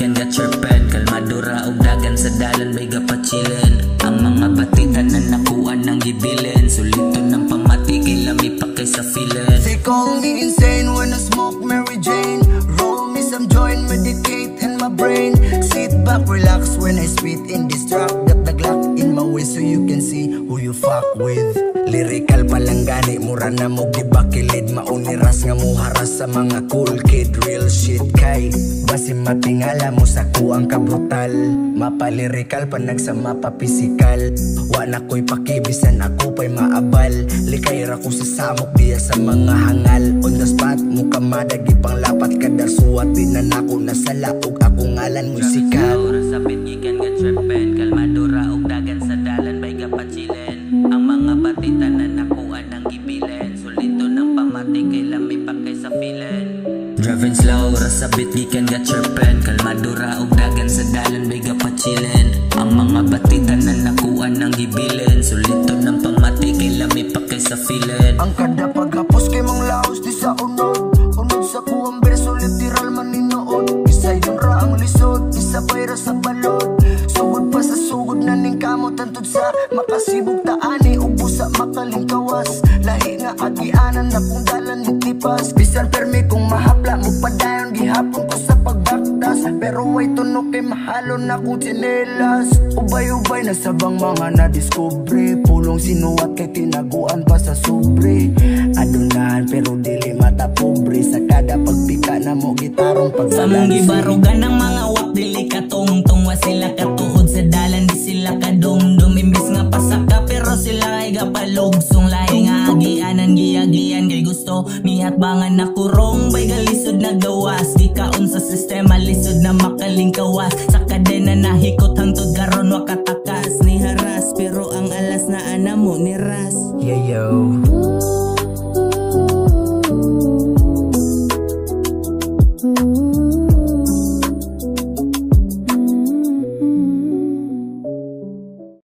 gikan ga chirpen, kalmado ra og dagan sa dalan bay gapachilin. Ang mga batikan na nakuan ng gibilin, sulito ng pamati kay lami pa kay sa feeling. They call me insane when I smoke Mary Jane. Roll me some joint, meditate in my brain. Sit back, relax when I spit in this track. Got the Glock in my waist so you can see who you fuck with. Lyrical palang gani, mura na mo gibakilid. Mauniras nga mo haras sa mga cool kid. Real shit kay basi matingala mo sa kuang kabrutal. Mapa-lyrical panag sa mapa-physical. Wa na ko'y pakibisan, ako pa'y maabal. Likay ra ko sa samok diya sa mga hangal. On the spot, muka madagi pang lapat kada suwat. Dinanako na sa laog, akong ngalan musikal. Sabit gikan ga chirpen, kalmado ra og dagan sa dalan bay gapachilin. Ang mga batitan na nakuan ng gibilin, sulito ng pamati kay lami pa kay sa feeling. Driving slow, rasabit gikan ga chirpen, kalmado ra og dagan sa dalan bay gapachilin. Ang mga batitan na nakuan ng gibilin, sulito ng pamati kay lami pa kay sa feeling. Ang kada paghapos kay mong laos di sa unod. Unod sa kuwang berso, literal maninood. Isa yun ra ang lisod, isa bayra sa balod. Sugod pa sa sugod na ning kamot antod sa makasibog taani, ubos sa makalingkawas. Lahi nga agianan na kung dalan ni tipas. Bisan permi kung mahapla mo padayon, gihapon ko sa pagbaktas. Pero way tunok kay mahalo na kong tsinelas. Ubay-ubay na sabang mga nadiskubre. Pulong sinuwat kay tinaguan pa sa sobre. Adunahan pero dili mata pobre. Sa kada pagpika na mo gitarong pagbalansi. Sa mong gibarugan ng mga wak dili katungtong. Wa sila katuod sa dalan, di sila kadumdum. Imbis nga pasaka pero sila ay gapalugsong. Lahi nga agianan, giyagian kay gusto mihat bangan na kurong. Bay galisod na gawas, di kaon sa sistema lisod na makalingkawas. Sa kadena nahikot hangtod karon wa katakas. Ni haras pero ang alas na ana mo ni ras. Yeah yo.